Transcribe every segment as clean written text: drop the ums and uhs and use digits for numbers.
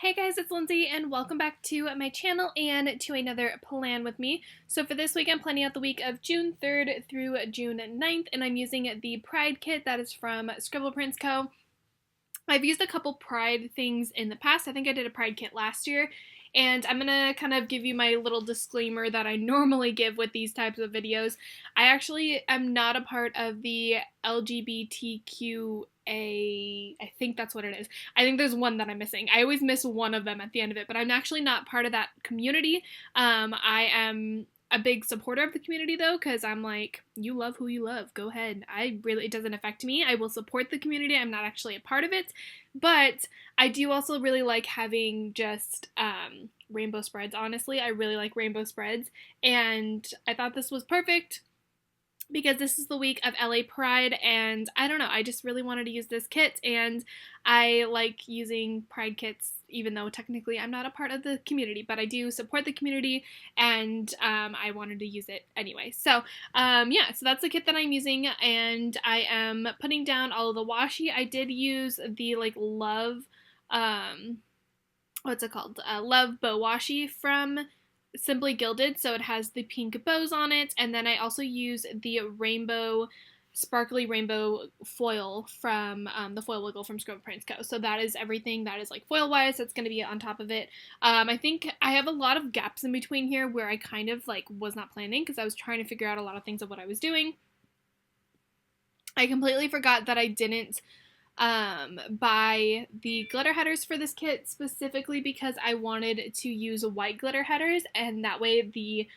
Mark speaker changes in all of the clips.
Speaker 1: Hey guys, it's Lindsay and welcome back to my channel and to another plan with me. So for this week, I'm planning out the week of June 3rd through June 9th, and I'm using the Pride kit that is from Scribble Co. I've used a couple Pride things in the past. I think I did a Pride kit last year, and I'm gonna kind of give you my little disclaimer that I normally give with these types of videos. I actually am not a part of the LGBTQA, I think that's what it is. I think there's one that I'm missing. I always miss one of them at the end of it, but I'm actually not part of that community. I am a big supporter of the community though, because I'm like, you love who you love, go ahead. It doesn't affect me. I will support the community. I'm not actually a part of it, but I do also really like having just rainbow spreads. Honestly, I really like rainbow spreads, and I thought this was perfect because this is the week of LA Pride, and I don't know, I just really wanted to use this kit, and I like using Pride kits even though technically I'm not a part of the community, but I do support the community, and I wanted to use it anyway. So yeah, so that's the kit that I'm using, and I am putting down all of the washi. I did use the Love, what's it called? Love Bow Washi from Simply Gilded, so it has the pink bows on it, and then I also use the sparkly rainbow foil from the foil wiggle from Scribble Co. So that is everything that is like foil wise that's going to be on top of it. I think I have a lot of gaps in between here where I kind of was not planning because I was trying to figure out a lot of things of what I was doing. I completely forgot that I didn't buy the glitter headers for this kit specifically because I wanted to use white glitter headers, and that way the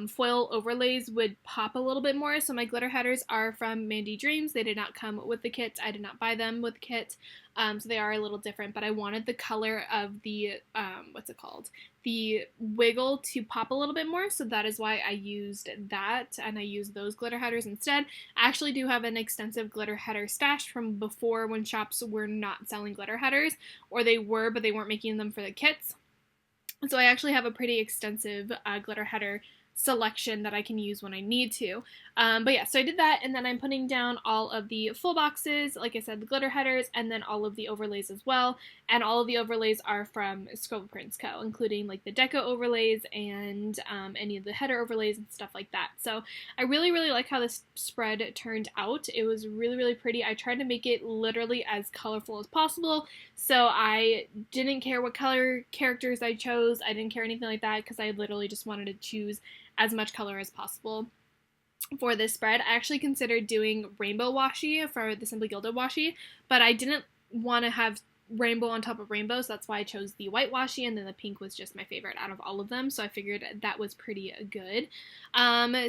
Speaker 1: foil overlays would pop a little bit more. So my glitter headers are from Mandy Dreams. They did not come with the kit. I did not buy them with the kit. So they are a little different, but I wanted the color of the, what's it called? The wiggle to pop a little bit more. So that is why I used that, and I used those glitter headers instead. I actually do have an extensive glitter header stash from before when shops were not selling glitter headers, or they were, but they weren't making them for the kits. So I actually have a pretty extensive glitter header selection that I can use when I need to. But yeah, so I did that, and then I'm putting down all of the full boxes, like I said, the glitter headers, and then all of the overlays as well. And all of the overlays are from Scribble Co., including like the deco overlays and any of the header overlays and stuff like that. So I really, really like how this spread turned out. It was really, really pretty. I tried to make it literally as colorful as possible, so I didn't care what color characters I chose. I didn't care anything like that because I literally just wanted to choose as much color as possible for this spread. I actually considered doing rainbow washi for the Simply Gilded washi, but I didn't want to have rainbow on top of rainbow, so that's why I chose the white washi, and then the pink was just my favorite out of all of them, so I figured that was pretty good.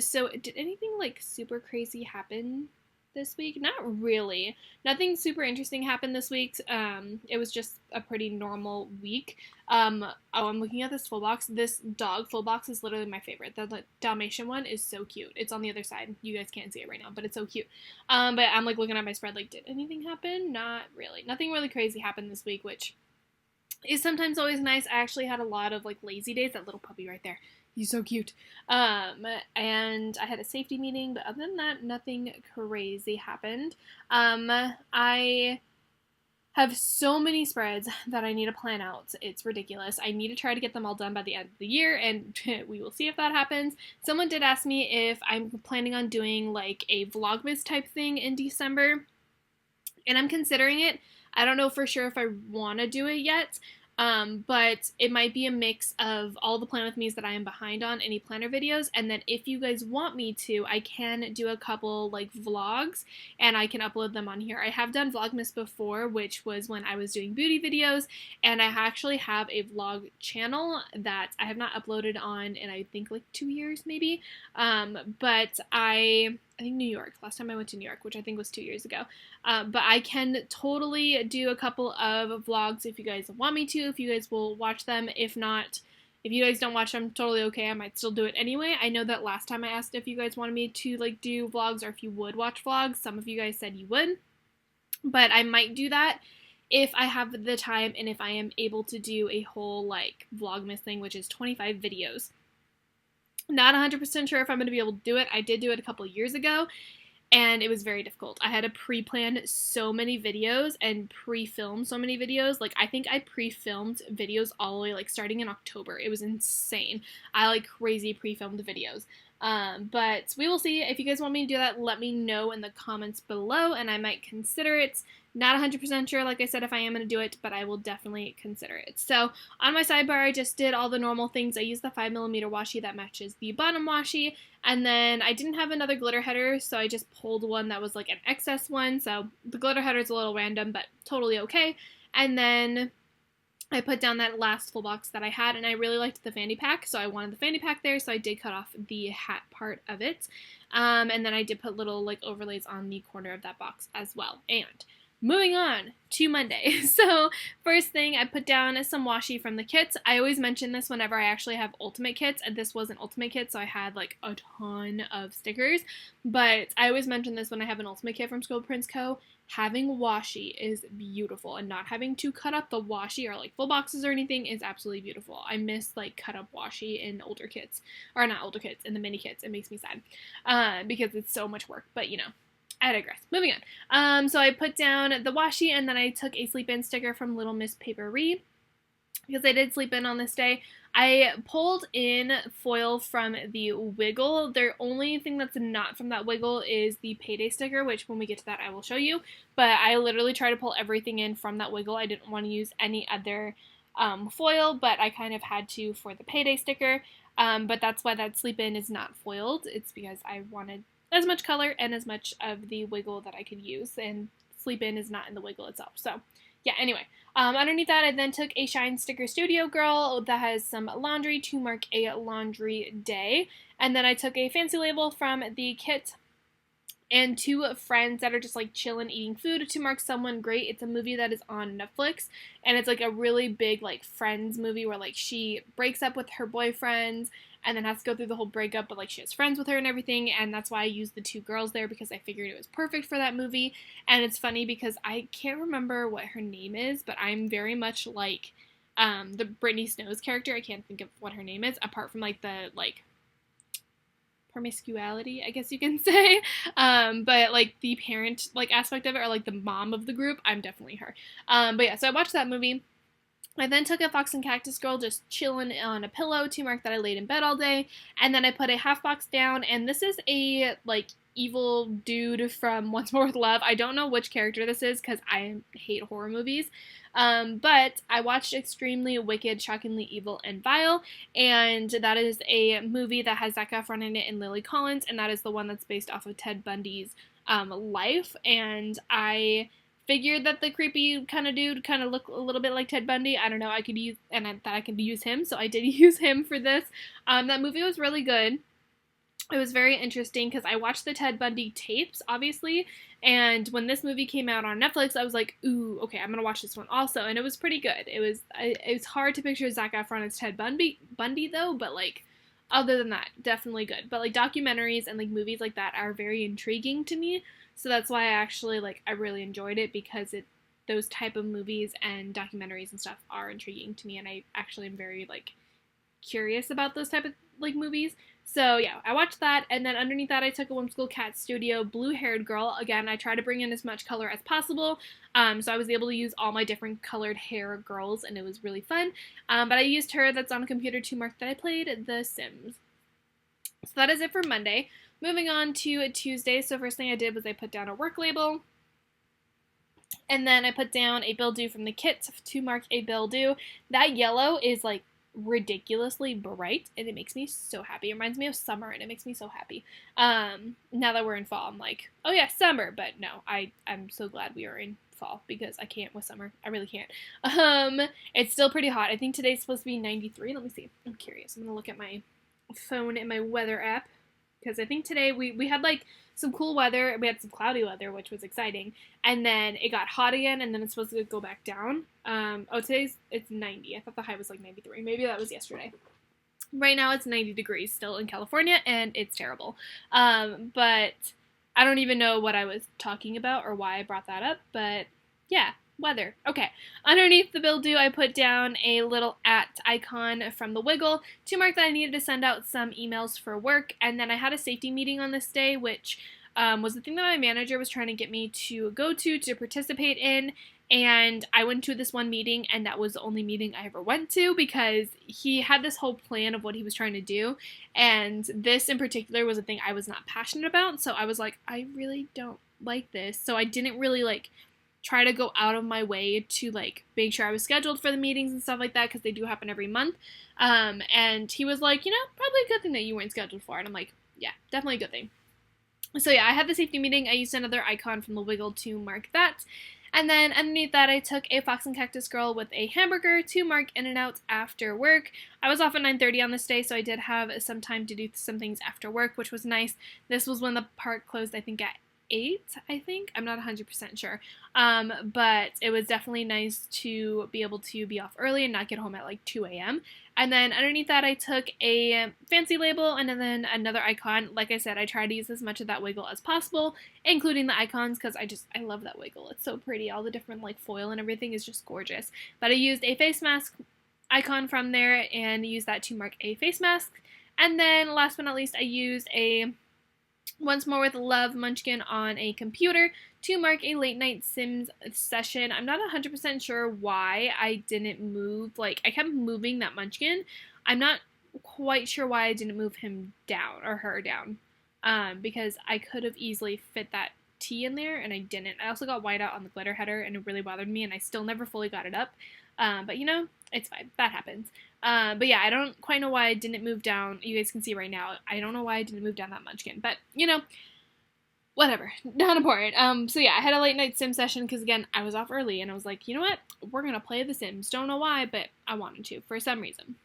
Speaker 1: So did anything super crazy happen this week? Not really. Nothing super interesting happened this week. It was just a pretty normal week. Oh, I'm looking at this full box. This dog full box is literally my favorite. The Dalmatian one is so cute. It's on the other side. You guys can't see it right now, but it's so cute. But I'm looking at my spread did anything happen? Not really. Nothing really crazy happened this week, which is sometimes always nice. I actually had a lot of lazy days. That little puppy right there. He's so cute. And I had a safety meeting, but other than that, nothing crazy happened. I have so many spreads that I need to plan out. It's ridiculous. I need to try to get them all done by the end of the year, and we will see if that happens. Someone did ask me if I'm planning on doing a Vlogmas type thing in December, and I'm considering it. I don't know for sure if I want to do it yet. But it might be a mix of all the Plan With Me's that I am behind on, any planner videos, and then if you guys want me to, I can do a couple vlogs, and I can upload them on here. I have done Vlogmas before, which was when I was doing beauty videos, and I actually have a vlog channel that I have not uploaded on in I think 2 years maybe, but I think New York. Last time I went to New York, which I think was 2 years ago. But I can totally do a couple of vlogs if you guys want me to, if you guys will watch them. If not, if you guys don't watch them, totally okay. I might still do it anyway. I know that last time I asked if you guys wanted me to do vlogs or if you would watch vlogs. Some of you guys said you would. But I might do that if I have the time and if I am able to do a whole Vlogmas thing, which is 25 videos. Not 100% sure if I'm going to be able to do it. I did do it a couple years ago, and it was very difficult. I had to pre-plan so many videos and pre-film so many videos. Like, I think I pre-filmed videos all the way, like, starting in October. It was insane. I, like, crazy pre-filmed videos. But we will see. If you guys want me to do that, let me know in the comments below, and I might consider it. Not 100% sure, like I said, if I am going to do it, but I will definitely consider it. So, on my sidebar, I just did all the normal things. I used the 5mm washi that matches the bottom washi, and then I didn't have another glitter header, so I just pulled one that was like an excess one, so the glitter header is a little random, but totally okay. And then I put down that last full box that I had, and I really liked the fanny pack, so I wanted the fanny pack there, so I did cut off the hat part of it. And then I did put little, like, overlays on the corner of that box as well. And moving on to Monday. So first thing, I put down some washi from the kits. I always mention this whenever I actually have ultimate kits, and this was an ultimate kit, so I had like a ton of stickers, but I always mention this when I have an ultimate kit from Scribble Prints Co. Having washi is beautiful, and not having to cut up the washi or like full boxes or anything is absolutely beautiful. I miss like cut up washi in older kits, or not older kits, in the mini kits. It makes me sad because it's so much work, but you know, I digress. Moving on. So I put down the washi, and then I took a sleep in sticker from Little Miss Paperie because I did sleep in on this day. I pulled in foil from the Wiggle. The only thing that's not from that Wiggle is the Payday sticker, which when we get to that I will show you. But I literally tried to pull everything in from that Wiggle. I didn't want to use any other foil, but I kind of had to for the Payday sticker. But that's why that sleep in is not foiled. It's because I wanted as much color and as much of the Wiggle that I could use, and sleep in is not in the Wiggle itself. So yeah, anyway, underneath that I then took a Shine Sticker Studio Girl that has some laundry to mark a laundry day, and then I took a fancy label from the kit and two friends that are just like chilling eating food to mark someone great. It's a movie that is on Netflix, and it's like a really big like friends movie where like she breaks up with her boyfriend and then has to go through the whole breakup, but like she has friends with her and everything, and that's why I used the two girls there because I figured it was perfect for that movie. And it's funny because I can't remember what her name is, but I'm very much like the Brittany Snows character. I can't think of what her name is, apart from like the like promiscuity, I guess you can say, but like the parent like aspect of it, or like the mom of the group, I'm definitely her. But yeah, so I watched that movie. I then took a Fox and Cactus Girl just chilling on a pillow to mark that I laid in bed all day, and then I put a half box down, and this is a like evil dude from Once More With Love. I don't know which character this is because I hate horror movies, but I watched Extremely Wicked, Shockingly Evil, and Vile, and that is a movie that has Zac Efron in it and Lily Collins, and that is the one that's based off of Ted Bundy's life, and I figured that the creepy kind of dude kind of looked a little bit like Ted Bundy. I don't know, I could use, and I thought I could use him, so I did use him for this. That movie was really good. It was very interesting because I watched the Ted Bundy tapes, obviously, and when this movie came out on Netflix, I was like, ooh, okay, I'm gonna watch this one also, and it was pretty good. It was hard to picture Zac Efron as Ted Bundy though, but like, other than that, definitely good. But like documentaries and like movies like that are very intriguing to me, so that's why I actually like, I really enjoyed it because those type of movies and documentaries and stuff are intriguing to me, and I actually am very like curious about those type of like movies. So yeah, I watched that, and then underneath that I took a Whimsical Cat Studio Blue Haired Girl. Again, I try to bring in as much color as possible, so I was able to use all my different colored hair girls, and it was really fun. But I used her that's on a computer to mark that I played The Sims. So that is it for Monday. Moving on to Tuesday, so first thing I did was I put down a work label, and then I put down a bill due from the kit to mark a bill due. That yellow is like ridiculously bright, and it makes me so happy. It reminds me of summer, and it makes me so happy. Now that we're in fall, I'm like, oh yeah, summer, but no, I'm so glad we are in fall because I can't with summer. I really can't. It's still pretty hot. I think today's supposed to be 93. Let me see. I'm curious. I'm gonna look at my phone and my weather app because I think today we had like some cool weather. We had some cloudy weather, which was exciting, and then it got hot again, and then it's supposed to go back down. It's 90. I thought the high was like 93. Maybe that was yesterday. Right now it's 90 degrees still in California, and it's terrible. But I don't even know what I was talking about or why I brought that up, but yeah. Weather. Okay. Underneath the bill due, I put down a little @ icon from the Wiggle to mark that I needed to send out some emails for work, and then I had a safety meeting on this day, which was the thing that my manager was trying to get me to go to participate in. And I went to this one meeting, and that was the only meeting I ever went to because he had this whole plan of what he was trying to do. And this in particular was a thing I was not passionate about. So I was like, I really don't like this. So I didn't really like try to go out of my way to like make sure I was scheduled for the meetings and stuff like that because they do happen every month. And he was like, probably a good thing that you weren't scheduled for. And I'm like, yeah, definitely a good thing. So yeah, I had the safety meeting. I used another icon from the Wiggle to mark that. And then underneath that, I took a Fox and Cactus Girl with a hamburger to mark in and out after work. I was off at 9:30 on this day, so I did have some time to do some things after work, which was nice. This was when the park closed, I think, at 8, I think. I'm not 100% sure. But it was definitely nice to be able to be off early and not get home at like 2 a.m. And then underneath that, I took a fancy label and then another icon. Like I said, I tried to use as much of that wiggle as possible, including the icons, because I love that wiggle. It's so pretty. All the different like foil and everything is just gorgeous. But I used a face mask icon from there and used that to mark a face mask. And then last but not least, I used a Once More with Love munchkin on a computer to mark a late night Sims session. I'm not 100% sure why I didn't move, like I kept moving that munchkin. I'm not quite sure why I didn't move him down or her down, because I could have easily fit that T in there and I didn't. I also got white out on the glitter header and it really bothered me and I still never fully got it up, but it's fine, that happens. But yeah, I don't quite know why I didn't move down. You guys can see right now, I don't know why I didn't move down that munchkin, but whatever, not important. So yeah, I had a late night sim session because again, I was off early and I was like, you know what, we're gonna play The Sims. Don't know why, but I wanted to for some reason.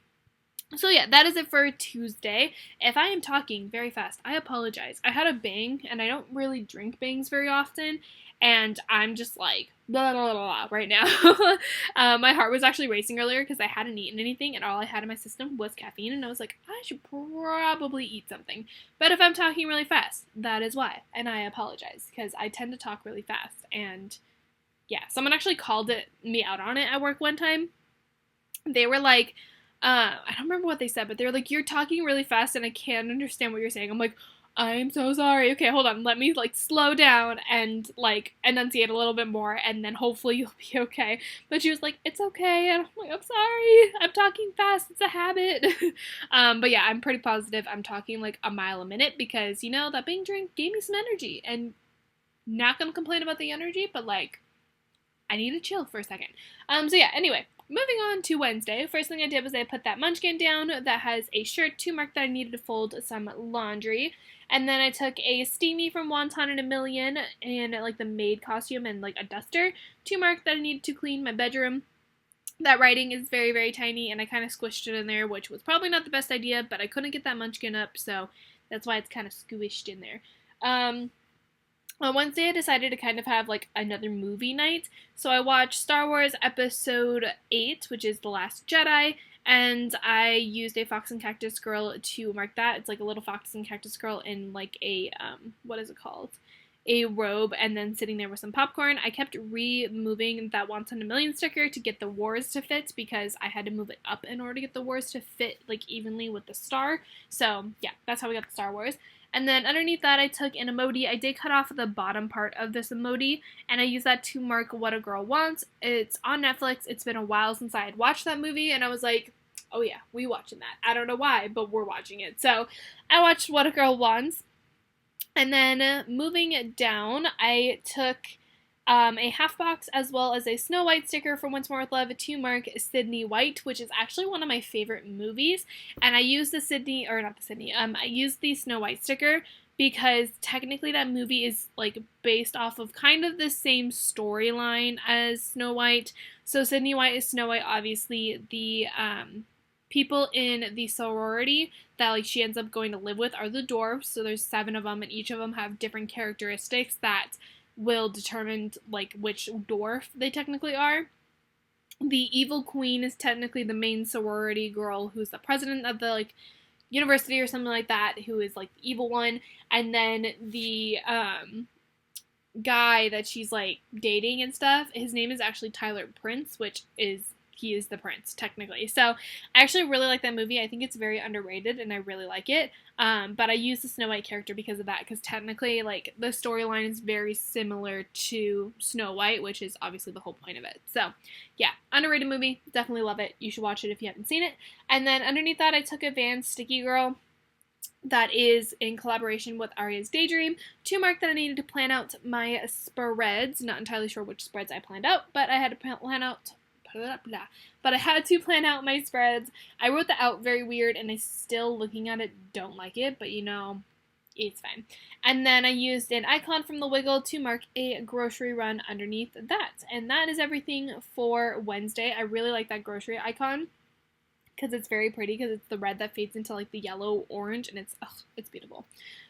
Speaker 1: So yeah, that is it for Tuesday. If I am talking very fast, I apologize. I had a bang, and I don't really drink bangs very often, and I'm just like, blah, blah, blah, blah, right now. My heart was actually racing earlier because I hadn't eaten anything, and all I had in my system was caffeine, and I was like, I should probably eat something. But if I'm talking really fast, that is why, and I apologize, because I tend to talk really fast, and yeah, someone actually called me out on it at work one time. They were like, I don't remember what they said, but they were like, you're talking really fast and I can't understand what you're saying. I'm like, I'm so sorry. Okay, hold on. Let me like slow down and like enunciate a little bit more and then hopefully you'll be okay. But she was like, it's okay. And I'm like, I'm sorry. I'm talking fast. It's a habit. But yeah, I'm pretty positive I'm talking like a mile a minute because, that Bing drink gave me some energy and not gonna complain about the energy, but like, I need to chill for a second. So yeah, anyway. Moving on to Wednesday, first thing I did was I put that munchkin down that has a shirt to mark that I needed to fold some laundry. And then I took a Steamy from Wonton in a Million and like the maid costume and like a duster to mark that I needed to clean my bedroom. That writing is very, very tiny and I kind of squished it in there, which was probably not the best idea, but I couldn't get that munchkin up, so that's why it's kind of squished in there. On Wednesday, I decided to kind of have, like, another movie night, so I watched Star Wars Episode 8, which is The Last Jedi, and I used a Fox and Cactus Girl to mark that. It's like a little Fox and Cactus Girl in, like, a, what is it called? A robe, and then sitting there with some popcorn. I kept removing that Once in a Million sticker to get the wars to fit, because I had to move it up in order to get the wars to fit, like, evenly with the star. So, yeah, that's how we got the Star Wars. And then underneath that, I took an emoji. I did cut off the bottom part of this emoji, and I used that to mark What a Girl Wants. It's on Netflix. It's been a while since I had watched that movie, and I was like, oh yeah, we watching that. I don't know why, but we're watching it. So I watched What a Girl Wants. And then moving down, I took a half box as well as a Snow White sticker from Once More with Love to mark Sydney White, which is actually one of my favorite movies. And I used I used the Snow White sticker because technically that movie is like based off of kind of the same storyline as Snow White. So Sydney White is Snow White, obviously. The people in the sorority that like she ends up going to live with are the dwarves. So there's 7 of them, and each of them have different characteristics that will determine like which dwarf they technically are. The evil queen is technically the main sorority girl who's the president of the like university or something like that, who is like the evil one. And then the guy that she's like dating and stuff, his name is actually Tyler Prince, which is he is the prince, technically. So I actually really like that movie. I think it's very underrated, and I really like it. But I use the Snow White character because of that, because technically, like, the storyline is very similar to Snow White, which is obviously the whole point of it. So, yeah, underrated movie. Definitely love it. You should watch it if you haven't seen it. And then underneath that, I took a Vans Sticky Girl that is in collaboration with Aria's Daydream to mark that I needed to plan out my spreads. Not entirely sure which spreads I planned out, but I had to plan out but I had to plan out my spreads. I wrote that out very weird, and I still, looking at it, don't like it, but it's fine. And then I used an icon from the Wiggle to mark a grocery run underneath that. And that is everything for Wednesday. I really like that grocery icon because it's very pretty, because it's the red that fades into like the yellow orange, and it's beautiful.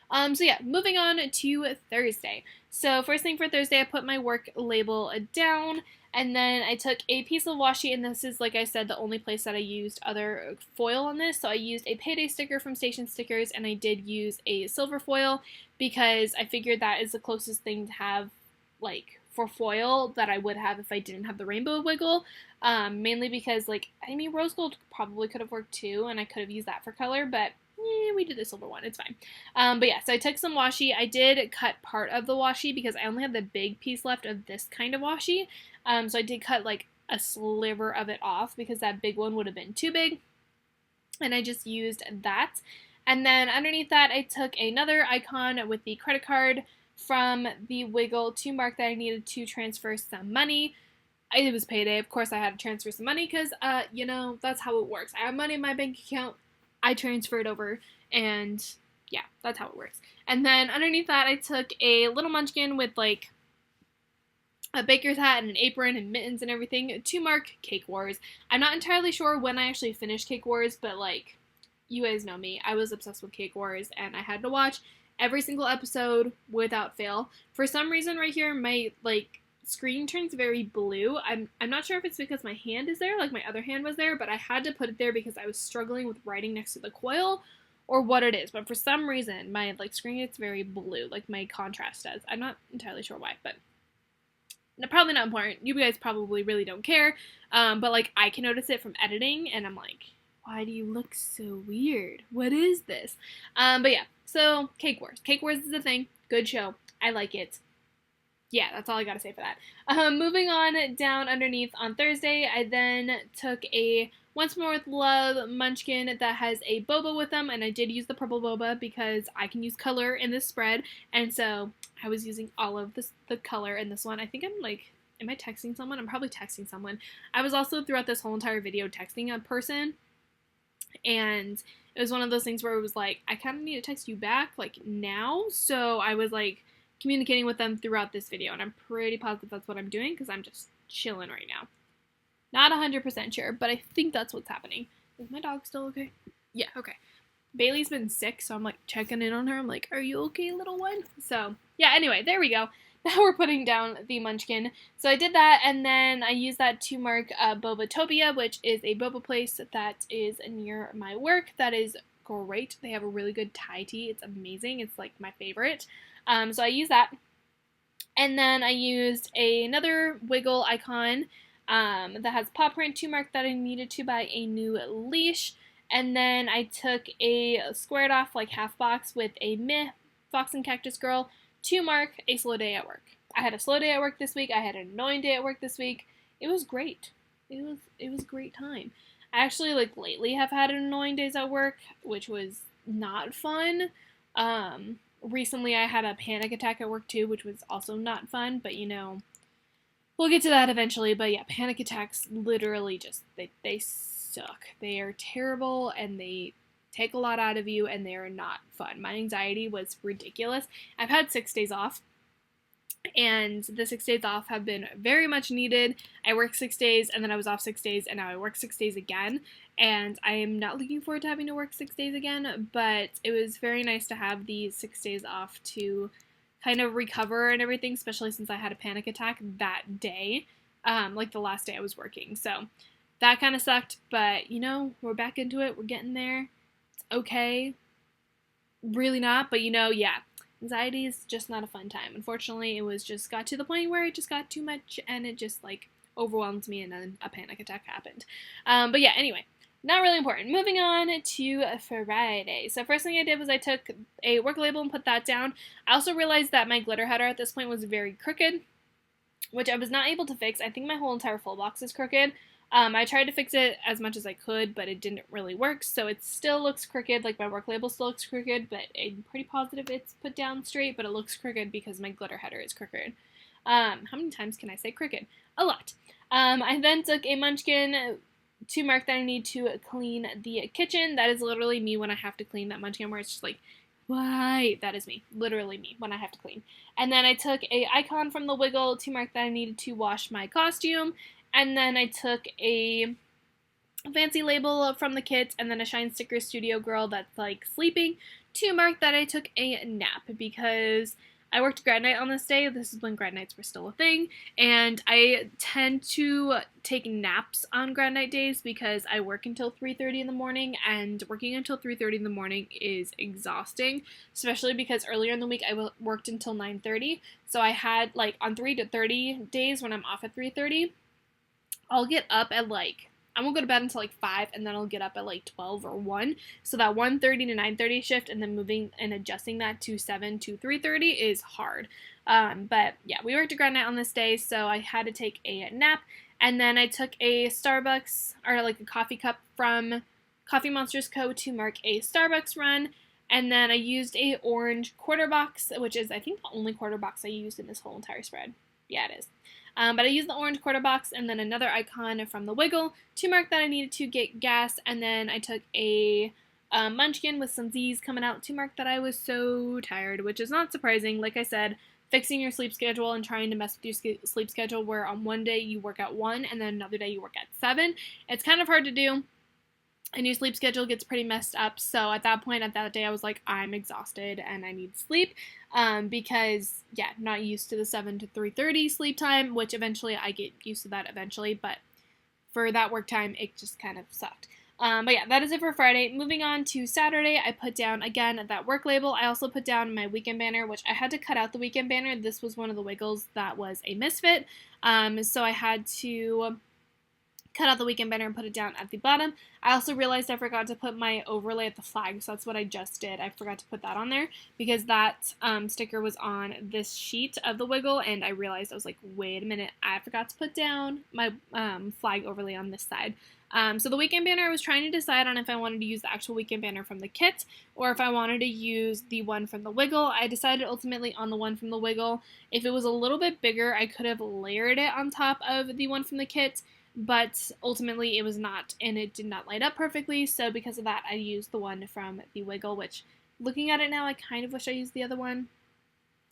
Speaker 1: So yeah, moving on to Thursday. So first thing for Thursday, I put my work label down, and then I took a piece of washi, and this is, like I said, the only place that I used other foil on this. So I used a payday sticker from Station Stickers, and I did use a silver foil because I figured that is the closest thing to have, like, for foil that I would have if I didn't have the rainbow wiggle. Mainly because, like, I mean, rose gold probably could have worked too, and I could have used that for color, but we did the silver one. It's fine. But yeah, so I took some washi. I did cut part of the washi because I only have the big piece left of this kind of washi. So I did cut like a sliver of it off because that big one would have been too big. And I just used that. And then underneath that, I took another icon with the credit card from the Wiggle to mark that I needed to transfer some money. It was payday. Of course, I had to transfer some money because, that's how it works. I have money in my bank account. I transferred over, and yeah, that's how it works. And then underneath that, I took a little munchkin with like a baker's hat and an apron and mittens and everything to mark Cake Wars. I'm not entirely sure when I actually finished Cake Wars, but like, you guys know me. I was obsessed with Cake Wars, and I had to watch every single episode without fail. For some reason right here, my like screen turns very blue. I'm not sure if it's because my hand is there, like my other hand was there, but I had to put it there because I was struggling with writing next to the coil, or what it is. But for some reason, my like screen gets very blue, like my contrast does. I'm not entirely sure why, but probably not important. You guys probably really don't care. But like I can notice it from editing, and I'm like, why do you look so weird? What is this? But yeah, so Cake Wars. Cake Wars is a thing. Good show. I like it. Yeah, that's all I gotta say for that. Moving on down underneath on Thursday, I then took a Once More with Love munchkin that has a boba with them, and I did use the purple boba because I can use color in this spread, and so I was using all of the color in this one. I think I'm like, am I texting someone? I'm probably texting someone. I was also throughout this whole entire video texting a person, and it was one of those things where it was like, I kind of need to text you back like now, so I was like communicating with them throughout this video, and I'm pretty positive that's what I'm doing because I'm just chilling right now. Not 100% sure, but I think that's what's happening. Is my dog still okay? Yeah, okay. Bailey's been sick, so I'm like checking in on her. I'm like, are you okay, little one? So yeah, anyway, there we go. Now we're putting down the munchkin. So I did that, and then I used that to mark Bobatopia, which is a boba place that is near my work. That is great. They have a really good Thai tea. It's amazing. It's like my favorite. So I used that. And then I used another Wiggle icon that has paw print to mark that I needed to buy a new leash. And then I took a squared off like half box with a meh Fox and Cactus Girl to mark a slow day at work. I had a slow day at work this week. I had an annoying day at work this week. It was great. It was a great time. I actually like lately have had annoying days at work, which was not fun. Recently I had a panic attack at work too, which was also not fun, but we'll get to that eventually. But yeah, panic attacks literally just, they suck. They are terrible, and they take a lot out of you, and they are not fun. My anxiety was ridiculous. I've had 6 days off, and the 6 days off have been very much needed. I worked 6 days, and then I was off 6 days, and now I work 6 days again, and I am not looking forward to having to work 6 days again, but it was very nice to have these 6 days off to kind of recover and everything, especially since I had a panic attack that day, like the last day I was working. So that kind of sucked, but we're back into it. We're getting there. It's okay. Really not, but yeah. Anxiety is just not a fun time. Unfortunately, it was just got to the point where it just got too much, and it just like overwhelmed me and then a panic attack happened. But yeah, anyway, not really important. Moving on to Friday. So first thing I did was I took a work label and put that down. I also realized that my glitter header at this point was very crooked, which I was not able to fix. I think my whole entire full box is crooked. I tried to fix it as much as I could, but it didn't really work, so it still looks crooked. Like, my work label still looks crooked, but I'm pretty positive it's put down straight, but it looks crooked because my glitter header is crooked. How many times can I say crooked? A lot. I then took a Munchkin to mark that I need to clean the kitchen. That is literally me when I have to clean that Munchkin, where it's just like, why? That is me. Literally me when I have to clean. And then I took a icon from the Wiggle to mark that I needed to wash my costume. And then I took a fancy label from the kits and then a Shine Sticker Studio Girl that's like sleeping to mark that I took a nap, because I worked grad night on this day. This is when grad nights were still a thing, and I tend to take naps on grad night days because I work until 3:30 in the morning, and working until 3:30 in the morning is exhausting, especially because earlier in the week I worked until 9:30. So I had, like, on 3 to 30 days when I'm off at 3:30, I'll get up at, like, I won't go to bed until like 5, and then I'll get up at like 12 or 1. So that 1:30 to 9:30 shift and then moving and adjusting that to 7 to 3:30 is hard. But yeah, we worked a grad night on this day, so I had to take a nap. And then I took a Starbucks, or like a coffee cup from Coffee Monsters Co. to mark a Starbucks run. And then I used a orange quarter box, which is, I think, the only quarter box I used in this whole entire spread. Yeah, it is. But I used the orange quarter box and then another icon from the Wiggle to mark that I needed to get gas. And then I took a Munchkin with some Z's coming out to mark that I was so tired, which is not surprising. Like I said, fixing your sleep schedule and trying to mess with your sleep schedule where on one day you work at 1 and then another day you work at 7. It's kind of hard to do. And your sleep schedule gets pretty messed up. So at that point, at that day, I was like, I'm exhausted and I need sleep. Because, yeah, not used to the 7 to 3:30 sleep time, which eventually I get used to that eventually. But for that work time, it just kind of sucked. But yeah, that is it for Friday. Moving on to Saturday, I put down, again, that work label. I also put down my weekend banner, which I had to cut out the weekend banner. This was one of the Wiggles that was a misfit. So I had to cut out the weekend banner and put it down at the bottom. I also realized I forgot to put my overlay at the flag, so that's what I just did. I forgot to put that on there because that sticker was on this sheet of the Wiggle, and I realized, I was like, wait a minute, I forgot to put down my flag overlay on this side. So the weekend banner, I was trying to decide on if I wanted to use the actual weekend banner from the kit or if I wanted to use the one from the Wiggle. I decided ultimately on the one from the Wiggle. If it was a little bit bigger, I could have layered it on top of the one from the kit, but ultimately it was not, and it did not light up perfectly, so because of that, I used the one from the Wiggle, which, looking at it now, I kind of wish I used the other one,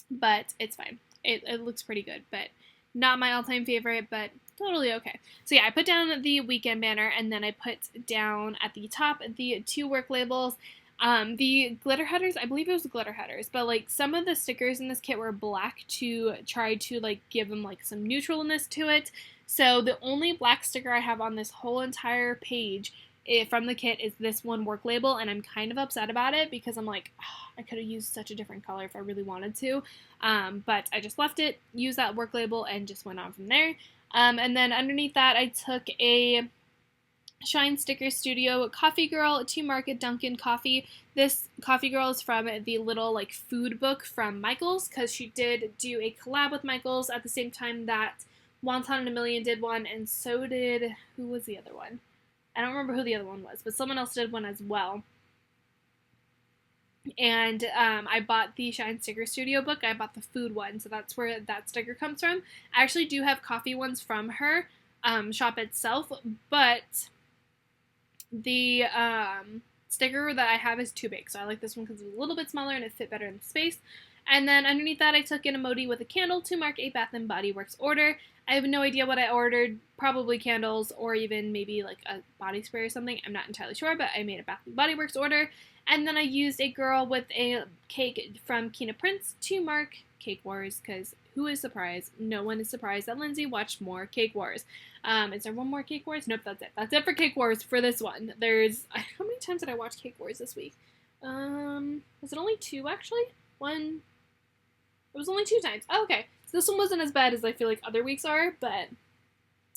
Speaker 1: but it's fine. It looks pretty good, but not my all-time favorite, but totally okay. So yeah, I put down the weekend banner, and then I put down at the top the 2 work labels. The glitter headers, I believe it was the glitter headers, but like some of the stickers in this kit were black to try to like give them like some neutralness to it. So the only black sticker I have on this whole entire page from the kit is this one work label, and I'm kind of upset about it because I'm like, oh, I could have used such a different color if I really wanted to. But I just left it, used that work label, and just went on from there. And then underneath that, I took a Shine Sticker Studio Coffee Girl to mark a Dunkin' Coffee. This Coffee Girl is from the little like food book from Michaels, because she did do a collab with Michaels at the same time that Wonton and a Million did one, and so did, who was the other one? I don't remember who the other one was, but someone else did one as well. And I bought the Shine Sticker Studio book. I bought the food one, so that's where that sticker comes from. I actually do have coffee ones from her shop itself, but the sticker that I have is too big, so I like this one because it's a little bit smaller and it fit better in the space. And then underneath that, I took an emoji with a candle to mark a Bath & Body Works order. I have no idea what I ordered, probably candles or even maybe like a body spray or something. I'm not entirely sure, but I made a Bath & Body Works order. And then I used a girl with a cake from Kina Prince to mark Cake Wars, because who is surprised? No one is surprised that Lindsay watched more Cake Wars. Is there one more Cake Wars? Nope, that's it. That's it for Cake Wars for this one. There's, how many times did I watch Cake Wars this week? Was it only 2 actually? One, it was only 2 times. Oh, okay. So this one wasn't as bad as I feel like other weeks are, but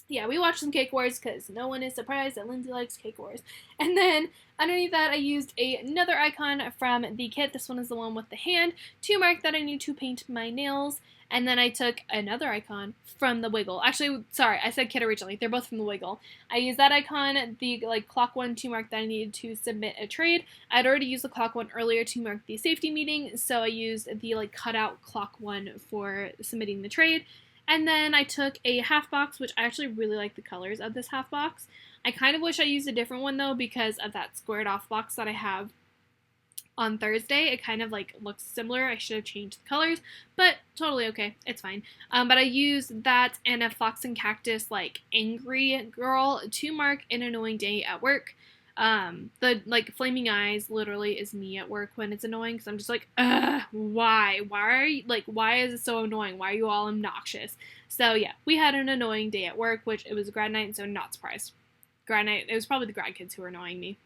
Speaker 1: yeah, we watched some Cake Wars because no one is surprised that Lindsay likes Cake Wars. And then underneath that, I used another icon from the kit. This one is the one with the hand to mark that I need to paint my nails. And then I took another icon from the Wiggle. Actually, sorry, I said kit originally. They're both from the Wiggle. I used that icon, the clock one, to mark that I needed to submit a trade. I'd already used the clock one earlier to mark the safety meeting, so I used the cutout clock one for submitting the trade. And then I took a half box, which I actually really like the colors of this half box. I kind of wish I used a different one though because of that squared off box that I have on Thursday. It kind of looks similar. I should have changed the colors, but totally okay. It's fine. But I used that and a Fox and Cactus angry girl to mark an annoying day at work. The flaming eyes literally is me at work when it's annoying because I'm just why are you why is it so annoying? Why are you all obnoxious? So yeah, we had an annoying day at work, which it was a grad night, so not surprised. Grad night, it was probably the grad kids who were annoying me,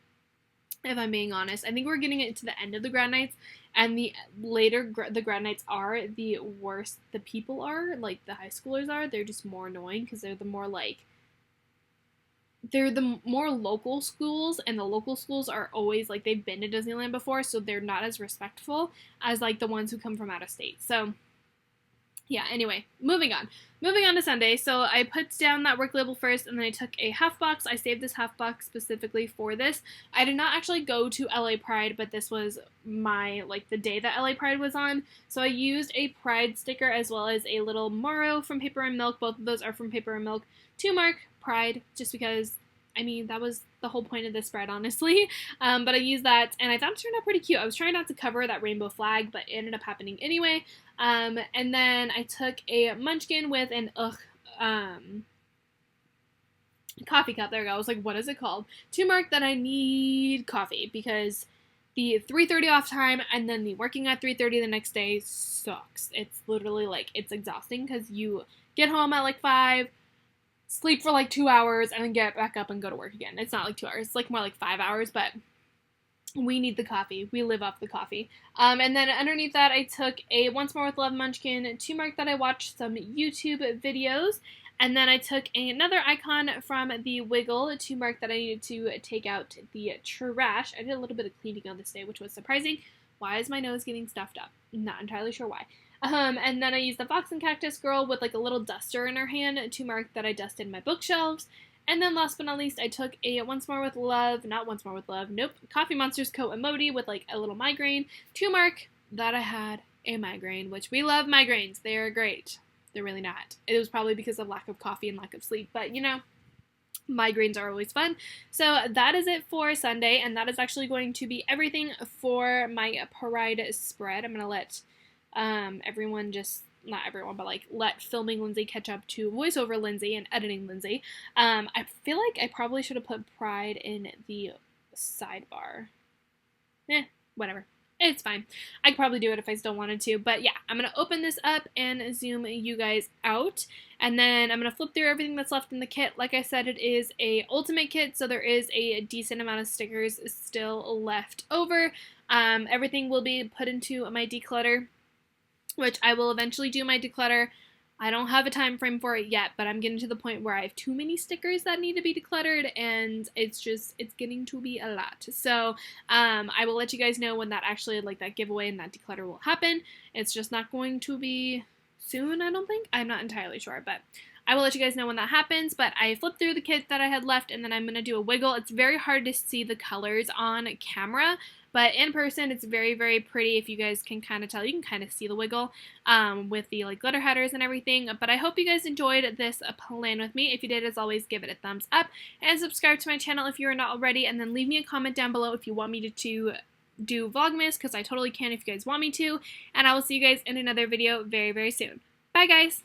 Speaker 1: if I'm being honest. I think we're getting it to the end of the grad nights, and the later the grad nights are, the worse the people are, the high schoolers are. They're just more annoying because they're the more they're the more local schools, and the local schools are always they've been to Disneyland before, so they're not as respectful as the ones who come from out of state. So yeah, anyway, moving on to Sunday. So I put down that work label first, and then I took a half box. I saved this half box specifically for this. I did not actually go to LA Pride, but this was my the day that LA Pride was on, so I used a Pride sticker as well as a little Moro from Paper and Milk. Both of those are from Paper and Milk to mark Pride, just because, I mean, that was the whole point of this spread, honestly. But I used that, and I thought it turned out pretty cute. I was trying not to cover that rainbow flag, but it ended up happening anyway. And then I took a munchkin with an coffee cup. There we go. I was like, what is it called? To mark that I need coffee, because the 3:30 off time and then the working at 3:30 the next day sucks. It's literally it's exhausting because you get home at 5, sleep for 2 hours, and then get back up and go to work again. It's not 2 hours. It's more 5 hours, but we need the coffee. We live off the coffee. And then underneath that, I took a Once More with Love munchkin to mark that I watched some YouTube videos. And then I took another icon from the Wiggle to mark that I needed to take out the trash. I did a little bit of cleaning on this day, which was surprising. Why is my nose getting stuffed up? Not entirely sure why. And then I used the Fox and Cactus girl with a little duster in her hand to mark that I dusted my bookshelves. And then last but not least, I took a Once More with Love, not Once More with Love, nope, Coffee Monster's coat emoji with a little migraine to mark that I had a migraine, which we love migraines. They are great. They're really not. It was probably because of lack of coffee and lack of sleep, but migraines are always fun. So that is it for Sunday, and that is actually going to be everything for my Pride spread. I'm going to let everyone not everyone, but let filming Lindsay catch up to voiceover Lindsay and editing Lindsay. I feel like I probably should have put Pride in the sidebar. Whatever. It's fine. I could probably do it if I still wanted to, but yeah, I'm going to open this up and zoom you guys out, and then I'm going to flip through everything that's left in the kit. Like I said, it is a ultimate kit, so there is a decent amount of stickers still left over. Everything will be put into my declutter, which I will eventually do my declutter. I don't have a time frame for it yet, but I'm getting to the point where I have too many stickers that need to be decluttered, and it's getting to be a lot. So I will let you guys know when that actually, that giveaway and that declutter will happen. It's just not going to be soon, I don't think. I'm not entirely sure, but I will let you guys know when that happens. But I flipped through the kit that I had left, and then I'm going to do a wiggle. It's very hard to see the colors on camera, but in person, it's very, very pretty. If you guys can kind of tell, you can kind of see the wiggle with the glitter headers and everything. But I hope you guys enjoyed this plan with me. If you did, as always, give it a thumbs up and subscribe to my channel if you are not already. And then leave me a comment down below if you want me to do Vlogmas, because I totally can if you guys want me to. And I will see you guys in another video very, very soon. Bye, guys!